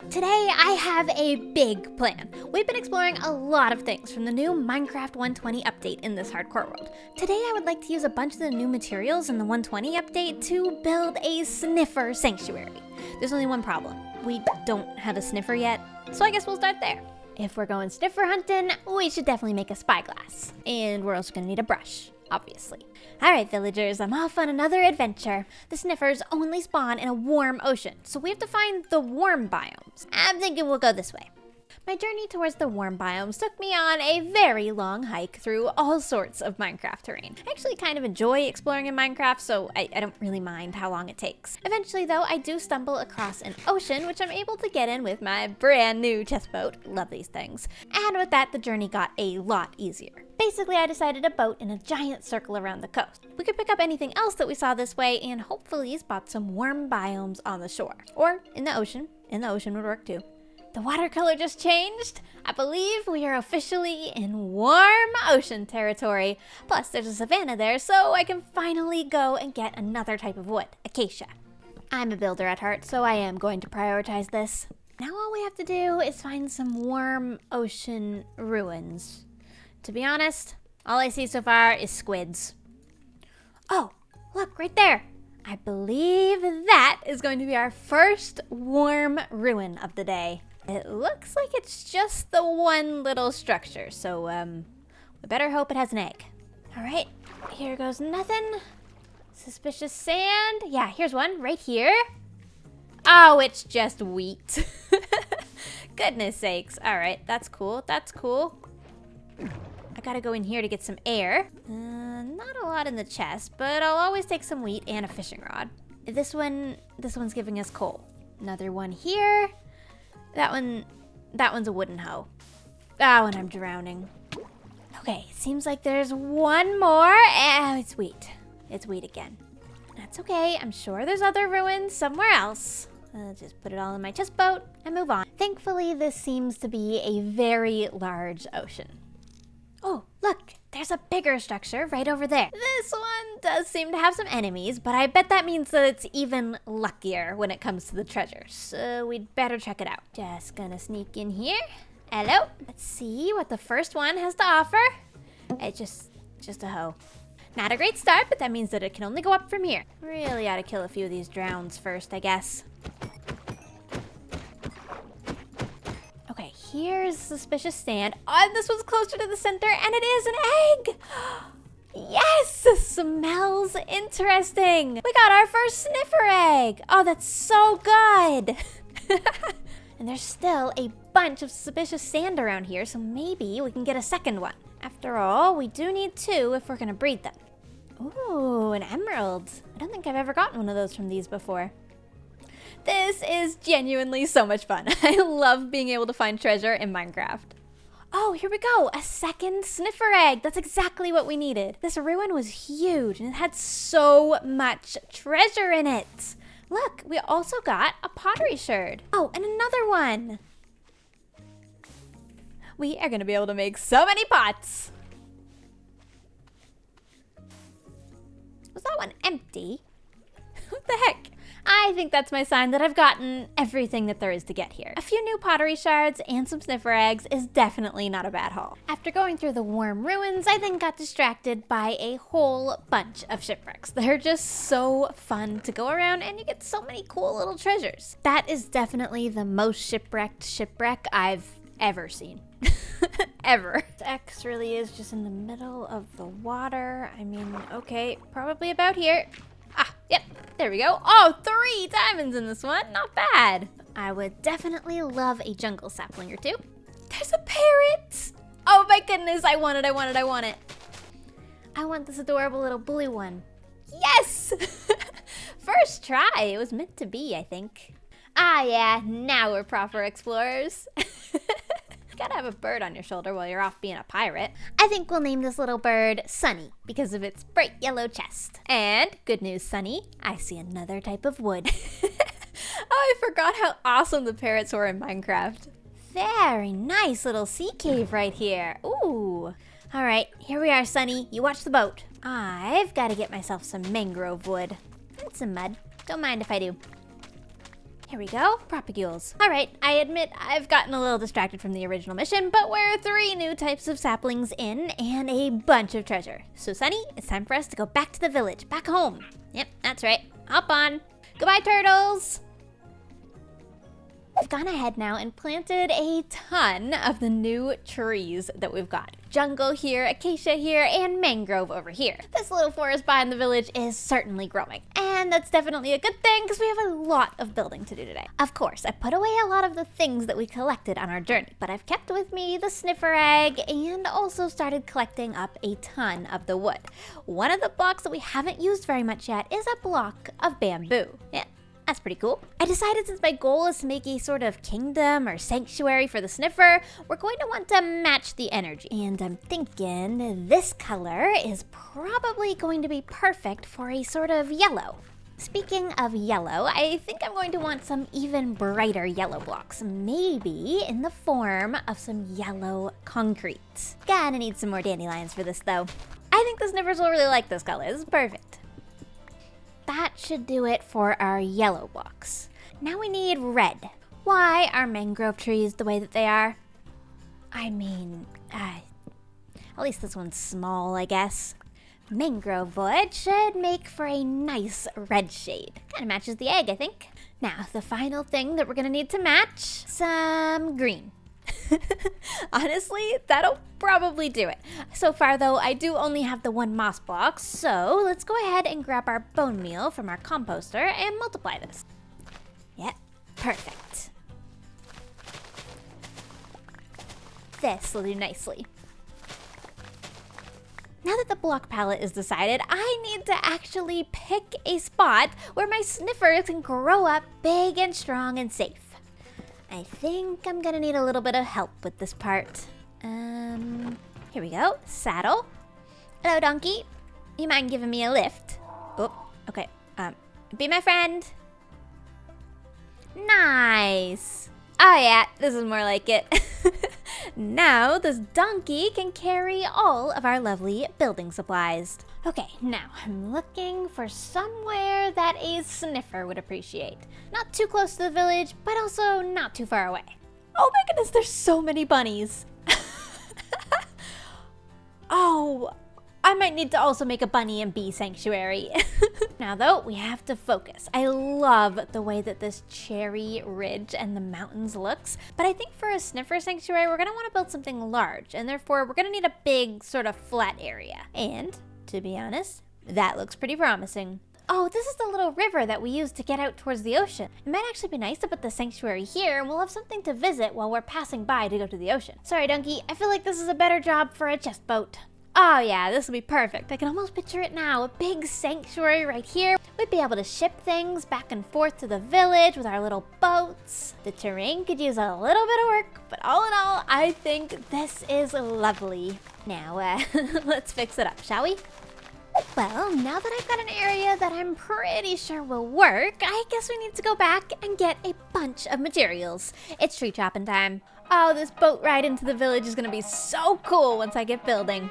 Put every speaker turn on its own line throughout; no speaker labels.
Today I have a big plan. We've been exploring a lot of things from the new Minecraft 120 update in this hardcore world. Today I would like to use a bunch of the new materials in the 120 update to build a sniffer sanctuary. There's only one problem. We don't have a sniffer yet, so I guess we'll start there. If we're going sniffer hunting, we should definitely make a spyglass. And we're also gonna need a brush, obviously. Alright villagers, I'm off on another adventure. The sniffers only spawn in a warm ocean, so we have to find the warm biomes. I'm thinking we'll go this way. My journey towards the warm biomes took me on a very long hike through all sorts of Minecraft terrain. I actually kind of enjoy exploring in Minecraft, so I don't really mind how long it takes. Eventually though, I do stumble across an ocean, which I'm able to get in with my brand new chest boat. Love these things. And with that, the journey got a lot easier. Basically, I decided to boat in a giant circle around the coast. We could pick up anything else that we saw this way and hopefully spot some warm biomes on the shore. Or in the ocean. In the ocean would work too. The water color just changed. I believe we are officially in warm ocean territory. Plus, there's a savanna there, so I can finally go and get another type of wood, acacia. I'm a builder at heart, so I am going to prioritize this. Now all we have to do is find some warm ocean ruins. To be honest, all I see so far is squids. Oh, look, right there. I believe that is going to be our first warm ruin of the day. It looks like it's just the one little structure, so we better hope it has an egg. All right, here goes nothing. Suspicious sand. Yeah, here's one right here. Oh, it's just wheat. Goodness sakes. All right, that's cool. That's cool. I gotta go in here to get some air. Not a lot in the chest, but I'll always take some wheat and a fishing rod. This one's giving us coal. Another one here. That one's a wooden hoe. Oh, and I'm drowning. Okay, seems like there's one more. It's wheat. It's wheat again. That's okay. I'm sure there's other ruins somewhere else. I'll just put it all in my chest boat and move on. Thankfully, this seems to be a very large ocean. Oh, look, there's a bigger structure right over there. This one does seem to have some enemies, but I bet that means that it's even luckier when it comes to the treasure. So we'd better check it out. Just gonna sneak in here. Hello. Let's see what the first one has to offer. It's just a hoe. Not a great start, but that means that it can only go up from here. Really ought to kill a few of these drowns first, I guess. Okay, here's suspicious sand. Oh, this one's closer to the center, and it is an egg! Yes! Smells interesting! We got our first sniffer egg! Oh, that's so good! And there's still a bunch of suspicious sand around here, so maybe we can get a second one. After all, we do need two if we're gonna breed them. Ooh, an emerald. I don't think I've ever gotten one of those from these before. This is genuinely so much fun. I love being able to find treasure in Minecraft. Oh, here we go. A second sniffer egg. That's exactly what we needed. This ruin was huge and it had so much treasure in it. Look, we also got a pottery sherd. Oh, and another one. We are going to be able to make so many pots. Was that one empty? What the heck? I think that's my sign that I've gotten everything that there is to get here. A few new pottery shards and some sniffer eggs is definitely not a bad haul. After going through the warm ruins, I then got distracted by a whole bunch of shipwrecks. They're just so fun to go around and you get so many cool little treasures. That is definitely the most shipwrecked shipwreck I've ever seen. Ever. X really is just in the middle of the water. I mean, okay, probably about here. Ah, yep, there we go. Oh, 3 diamonds in this one. Not bad. I would definitely love a jungle sapling or two. There's a parrot. Oh my goodness, I want it, I want it, I want it. I want this adorable little blue one. Yes! First try. It was meant to be, I think. Ah, yeah, now we're proper explorers. Gotta have a bird on your shoulder while you're off being a pirate. I think we'll name this little bird Sunny because of its bright yellow chest. And good news, Sunny, I see another type of wood. Oh, I forgot how awesome the parrots were in Minecraft. Very nice little sea cave right here. Ooh. All right, here we are, Sunny. You watch the boat. I've got to get myself some mangrove wood and some mud. Don't mind if I do. Here we go, propagules. All right, I admit I've gotten a little distracted from the original mission, but we're 3 new types of saplings in and a bunch of treasure. So Sunny, it's time for us to go back to the village, back home. Yep, that's right, hop on. Goodbye, turtles. We've gone ahead now and planted a ton of the new trees that we've got. Jungle here, acacia here, and mangrove over here. This little forest behind the village is certainly growing. And that's definitely a good thing because we have a lot of building to do today. Of course, I put away a lot of the things that we collected on our journey, but I've kept with me the sniffer egg and also started collecting up a ton of the wood. One of the blocks that we haven't used very much yet is a block of bamboo. Yeah. That's pretty cool. I decided since my goal is to make a sort of kingdom or sanctuary for the sniffer, we're going to want to match the energy. And I'm thinking this color is probably going to be perfect for a sort of yellow. Speaking of yellow, I think I'm going to want some even brighter yellow blocks, maybe in the form of some yellow concrete. Gonna need some more dandelions for this though. I think the sniffers will really like this color. This is perfect. That should do it for our yellow blocks. Now we need red. Why are mangrove trees the way that they are? I mean, at least this one's small, I guess. Mangrove wood should make for a nice red shade. Kind of matches the egg, I think. Now, the final thing that we're gonna need to match, some green. Honestly, that'll probably do it. So far though, I do only have the 1 moss block, so let's go ahead and grab our bone meal from our composter and multiply this. Yep, perfect. This will do nicely. Now that the block palette is decided, I need to actually pick a spot where my sniffers can grow up big and strong and safe. I think I'm gonna need a little bit of help with this part. Here we go, saddle. Hello, donkey. You mind giving me a lift? Oh, okay, be my friend. Nice. Oh yeah, this is more like it. Now this donkey can carry all of our lovely building supplies. Okay, now I'm looking for somewhere that a sniffer would appreciate. Not too close to the village, but also not too far away. Oh my goodness, there's so many bunnies. Oh, I might need to also make a bunny and bee sanctuary. Now though, we have to focus. I love the way that this cherry ridge and the mountains looks, but I think for a sniffer sanctuary, we're gonna wanna build something large, and therefore we're gonna need a big sort of flat area. And to be honest, that looks pretty promising. Oh, this is the little river that we use to get out towards the ocean. It might actually be nice to put the sanctuary here, and we'll have something to visit while we're passing by to go to the ocean. Sorry, donkey, I feel like this is a better job for a chest boat. Oh yeah, this will be perfect. I can almost picture it now. A big sanctuary right here. We'd be able to ship things back and forth to the village with our little boats. The terrain could use a little bit of work, but all in all, I think this is lovely. Now, let's fix it up, shall we? Well, now that I've got an area that I'm pretty sure will work, I guess we need to go back and get a bunch of materials. It's tree chopping time. Oh, this boat ride into the village is gonna be so cool once I get building.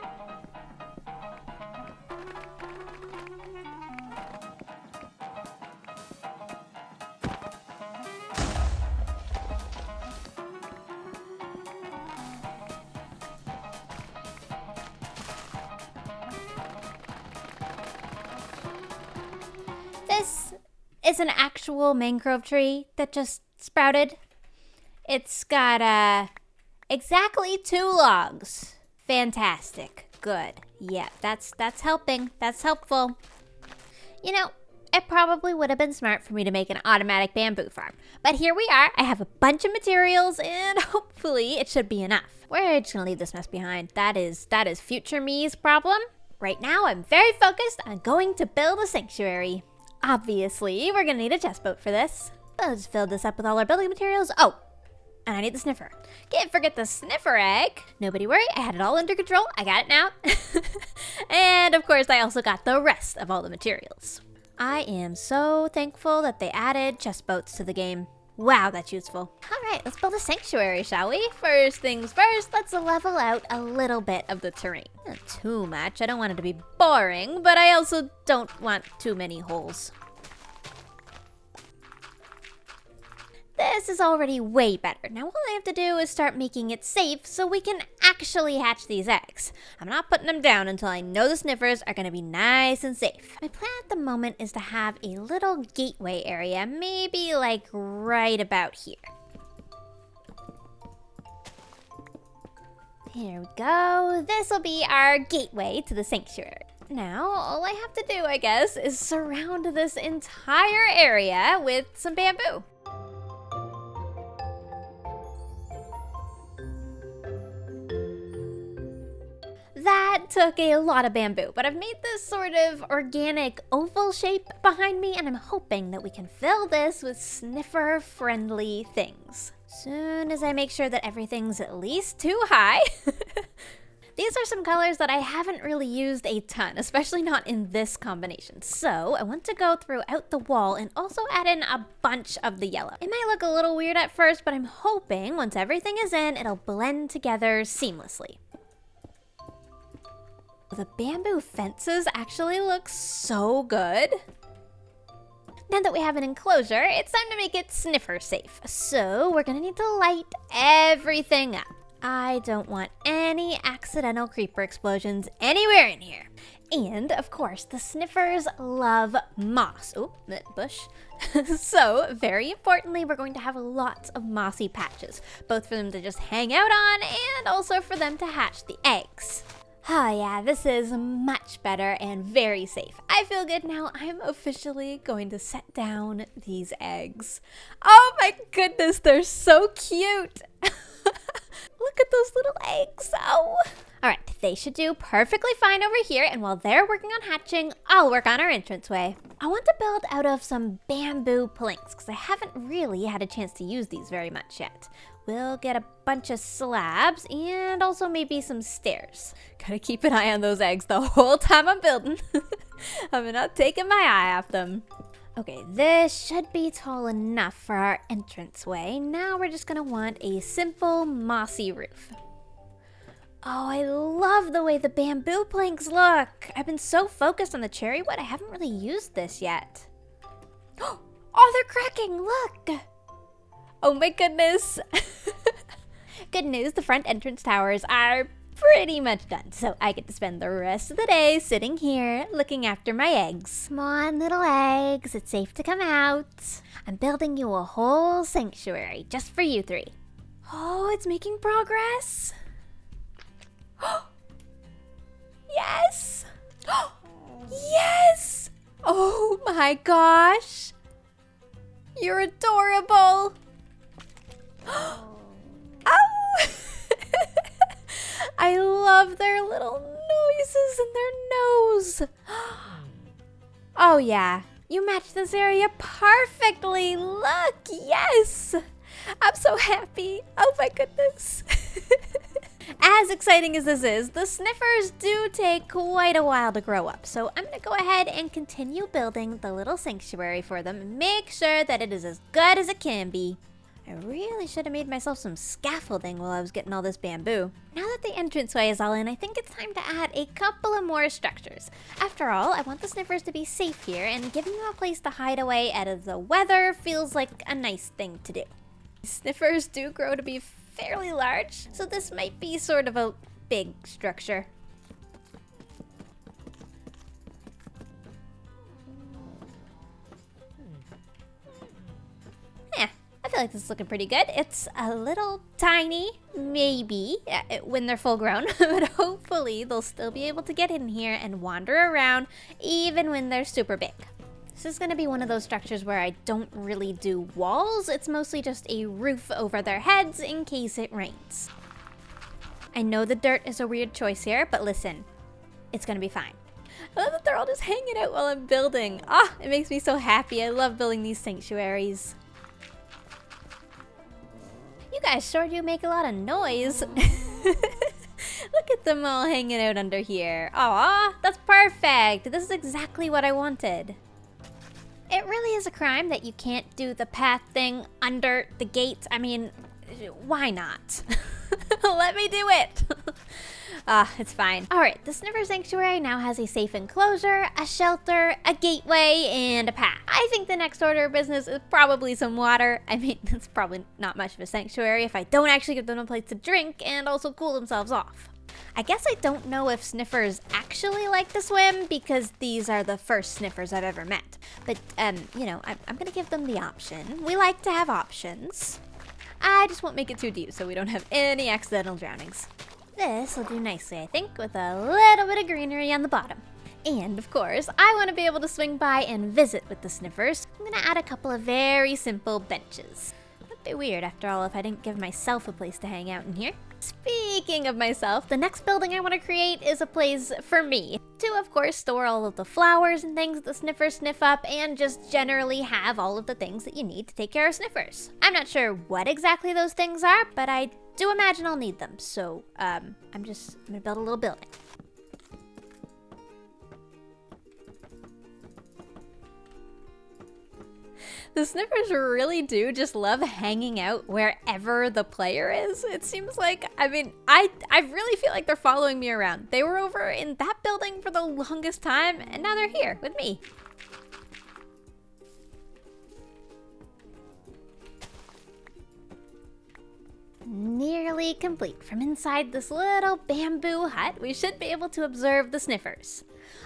This is an actual mangrove tree that just sprouted. It's got, exactly 2 logs. Fantastic. Good. Yeah, that's helping. That's helpful. You know, it probably would have been smart for me to make an automatic bamboo farm. But here we are. I have a bunch of materials, and hopefully it should be enough. We're just gonna leave this mess behind. That is future me's problem. Right now, I'm very focused on going to build a sanctuary. Obviously, we're gonna need a chest boat for this. Let's fill this up with all our building materials. Oh, and I need the sniffer. Can't forget the sniffer egg. Nobody worry, I had it all under control. I got it now. And of course, I also got the rest of all the materials. I am so thankful that they added chest boats to the game. Wow, that's useful. All right, let's build a sanctuary, shall we? First things first, let's level out a little bit of the terrain. Not too much, I don't want it to be boring, but I also don't want too many holes. This is already way better. Now all I have to do is start making it safe so we can actually hatch these eggs. I'm not putting them down until I know the sniffers are gonna be nice and safe. My plan at the moment is to have a little gateway area, maybe like right about here. Here we go. This will be our gateway to the sanctuary. Now, all I have to do, I guess, is surround this entire area with some bamboo. That took a lot of bamboo, but I've made this sort of organic oval shape behind me, and I'm hoping that we can fill this with sniffer-friendly things. Soon as I make sure that everything's at least too high. These are some colors that I haven't really used a ton, especially not in this combination. So I want to go throughout the wall and also add in a bunch of the yellow. It might look a little weird at first, but I'm hoping once everything is in, it'll blend together seamlessly. The bamboo fences actually look so good. Now that we have an enclosure, it's time to make it sniffer safe. So we're gonna need to light everything up. I don't want any accidental creeper explosions anywhere in here. And of course, the sniffers love moss. Oh, that bush. So very importantly, we're going to have lots of mossy patches, both for them to just hang out on and also for them to hatch the eggs. Oh yeah, this is much better and very safe. I feel good now. I'm officially going to set down these eggs. Oh my goodness, they're so cute. Look at those little eggs. Oh. All right, they should do perfectly fine over here, and while they're working on hatching, I'll work on our entranceway. I want to build out of some bamboo planks because I haven't really had a chance to use these very much yet. We'll get a bunch of slabs and also maybe some stairs. Gotta keep an eye on those eggs the whole time I'm building. I'm not taking my eye off them. Okay, this should be tall enough for our entranceway. Now we're just gonna want a simple mossy roof. Oh, I love the way the bamboo planks look. I've been so focused on the cherry wood, I haven't really used this yet. Oh, they're cracking, look! Oh my goodness. Good news, the front entrance towers are pretty much done, so I get to spend the rest of the day sitting here looking after my eggs. Come on, little eggs, it's safe to come out. I'm building you a whole sanctuary just for you three. Oh, it's making progress. Yes! Yes! Oh my gosh! You're adorable! Oh! I love their little noises and their nose. Oh yeah, you match this area perfectly. Look, yes! I'm so happy. Oh my goodness. As exciting as this is, the sniffers do take quite a while to grow up, so I'm gonna go ahead and continue building the little sanctuary for them and make sure that it is as good as it can be. I really should have made myself some scaffolding while I was getting all this bamboo. Now that the entranceway is all in, I think it's time to add a couple of more structures. After all, I want the sniffers to be safe here, and giving them a place to hide away out of the weather feels like a nice thing to do. Sniffers do grow to be fairly large, so this might be sort of a big structure. I feel like this is looking pretty good. It's a little tiny, maybe, when they're full grown, but hopefully they'll still be able to get in here and wander around even when they're super big. This is going to be one of those structures where I don't really do walls. It's mostly just a roof over their heads in case it rains. I know the dirt is a weird choice here, but listen, it's going to be fine. I love that they're all just hanging out while I'm building. Ah, it makes me so happy. I love building these sanctuaries. You guys sure do make a lot of noise. Look at them all hanging out under here. Aw, that's perfect. This is exactly what I wanted. It really is a crime that you can't do the path thing under the gate. I mean, why not? Let me do it. It's fine. All right, the Sniffer Sanctuary now has a safe enclosure, a shelter, a gateway, and a path. I think the next order of business is probably some water. I mean, it's probably not much of a sanctuary if I don't actually give them a place to drink and also cool themselves off. I guess I don't know if sniffers actually like to swim because these are the first sniffers I've ever met. But, you know, I'm gonna give them the option. We like to have options. I just won't make it too deep so we don't have any accidental drownings. This will do nicely, I think, with a little bit of greenery on the bottom. And, of course, I want to be able to swing by and visit with the sniffers. I'm going to add a couple of very simple benches. That'd be weird, after all, if I didn't give myself a place to hang out in here. Speaking of myself, the next building I want to create is a place for me. To, of course, store all of the flowers and things that the sniffers sniff up, and just generally have all of the things that you need to take care of sniffers. I'm not sure what exactly those things are, but I do imagine I'll need them, so I'm gonna build a little building. The sniffers really do just love hanging out wherever the player is. It seems like, I mean, I really feel like they're following me around. They were over in that building for the longest time, and now they're here with me. Nearly complete. From inside this little bamboo hut, we should be able to observe the sniffers.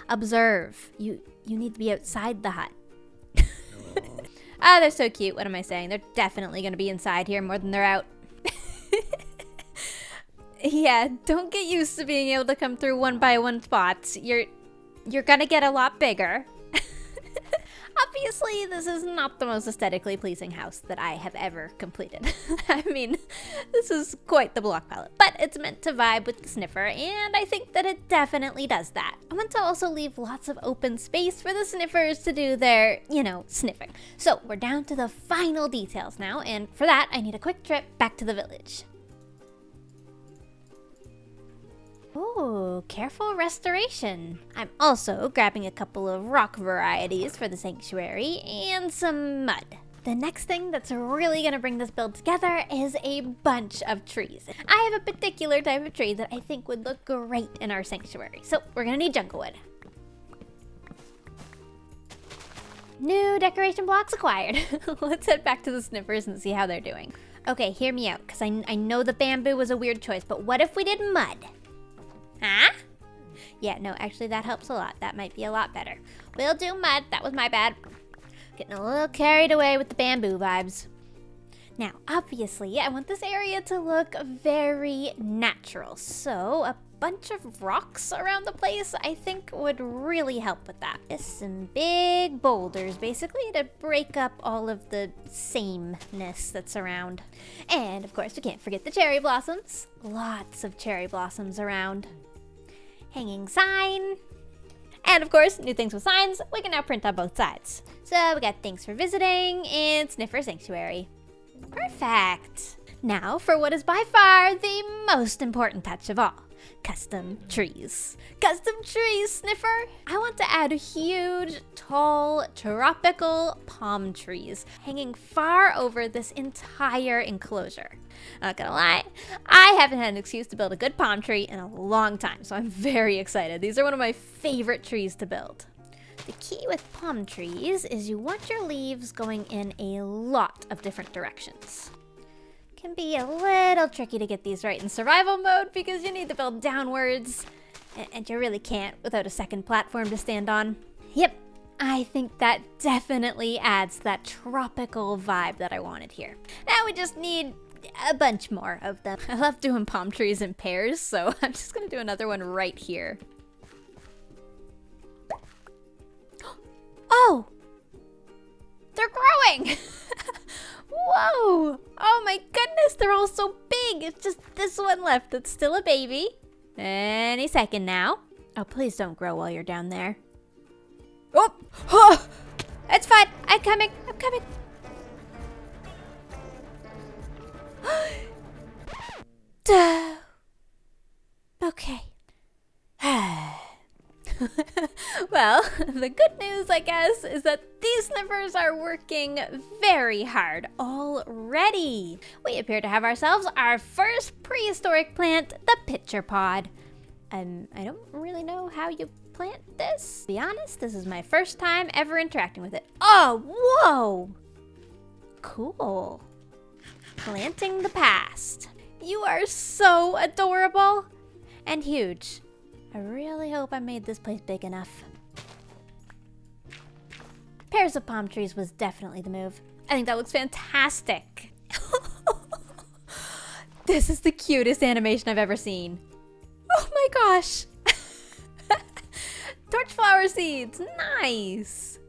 Observe. You need to be outside the hut. Oh, they're so cute. What am I saying? They're definitely going to be inside here more than they're out. Yeah, don't get used to being able to come through one by one spots. You're going to get a lot bigger. Obviously, this is not the most aesthetically pleasing house that I have ever completed. I mean, this is quite the block palette, but it's meant to vibe with the sniffer, and I think that it definitely does that. I want to also leave lots of open space for the sniffers to do their, you know, sniffing. So we're down to the final details now, and for that, I need a quick trip back to the village. Ooh, careful restoration. I'm also grabbing a couple of rock varieties for the sanctuary and some mud. The next thing that's really gonna bring this build together is a bunch of trees. I have a particular type of tree that I think would look great in our sanctuary, so we're gonna need jungle wood. New decoration blocks acquired. Let's head back to the sniffers and see how they're doing. Okay, hear me out, because I know the bamboo was a weird choice, but what if we did mud? Huh? Yeah, no, actually that helps a lot. That might be a lot better. We'll do mud. That was my bad. Getting a little carried away with the bamboo vibes. Now, obviously, I want this area to look very natural. So, a bunch of rocks around the place, I think, would really help with that. Just some big boulders, basically, to break up all of the sameness that's around. And, of course, we can't forget the cherry blossoms. Lots of cherry blossoms around. Hanging sign. And of course, new things with signs, we can now print on both sides. So we got thanks for visiting and Sniffer Sanctuary. Perfect. Now for what is by far the most important touch of all. Custom trees. Custom trees, Sniffer! I want to add huge, tall, tropical palm trees hanging far over this entire enclosure. Not gonna lie, I haven't had an excuse to build a good palm tree in a long time, so I'm very excited. These are one of my favorite trees to build. The key with palm trees is you want your leaves going in a lot of different directions. Can be a little tricky to get these right in survival mode because you need to build downwards, and you really can't without a second platform to stand on. Yep, I think that definitely adds that tropical vibe that I wanted here. Now we just need a bunch more of them. I love doing palm trees in pairs, so I'm just gonna do another one right here. Oh! They're growing! Whoa! Oh my goodness, they're all so big! It's just this one left that's still a baby. Any second now. Oh, please don't grow while you're down there. Oh! Oh! It's fine. I'm coming. I'm coming. Duh. Okay. Well, the good news, I guess, is that these sniffers are working very hard already. We appear to have ourselves our first prehistoric plant, the pitcher pod. I don't really know how you plant this. To be honest, this is my first time ever interacting with it. Oh, whoa! Cool. Planting the past. You are so adorable and huge. I really hope I made this place big enough. Pairs of palm trees was definitely the move. I think that looks fantastic. This is the cutest animation I've ever seen. Oh my gosh. Torch flower seeds, nice.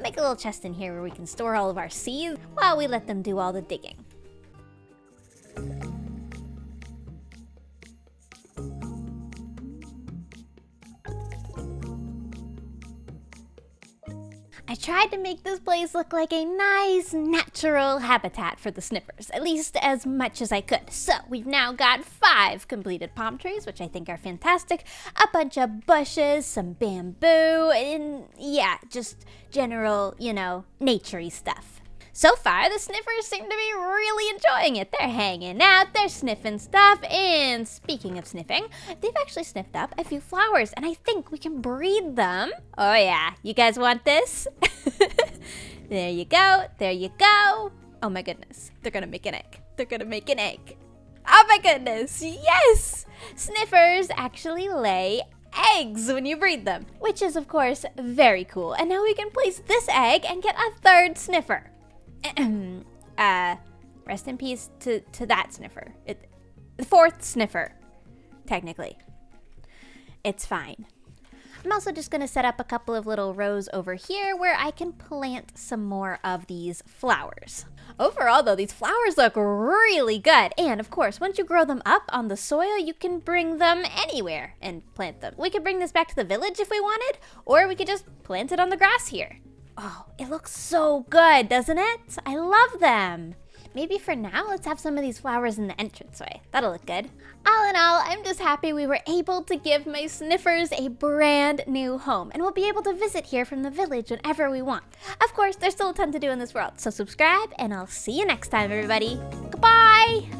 Make a little chest in here where we can store all of our seeds while we let them do all the digging. I tried to make this place look like a nice, natural habitat for the sniffers, at least as much as I could. So we've now got 5 completed palm trees, which I think are fantastic, a bunch of bushes, some bamboo, and yeah, just general, naturey stuff. So far, the sniffers seem to be really enjoying it. They're hanging out, they're sniffing stuff, and speaking of sniffing, they've actually sniffed up a few flowers, and I think we can breed them. Oh yeah, you guys want this? There you go, there you go. Oh my goodness, they're gonna make an egg. They're gonna make an egg. Oh my goodness, yes! Sniffers actually lay eggs when you breed them, which is of course very cool. And now we can place this egg and get a 3rd sniffer. Rest in peace to that sniffer. The 4th sniffer, technically. It's fine. I'm also just gonna set up a couple of little rows over here where I can plant some more of these flowers. Overall though, these flowers look really good. And of course, once you grow them up on the soil, you can bring them anywhere and plant them. We could bring this back to the village if we wanted, or we could just plant it on the grass here. Oh, it looks so good, doesn't it? I love them. Maybe for now, let's have some of these flowers in the entranceway. That'll look good. All in all, I'm just happy we were able to give my sniffers a brand new home, and we'll be able to visit here from the village whenever we want. Of course, there's still a ton to do in this world, so subscribe, and I'll see you next time, everybody. Goodbye!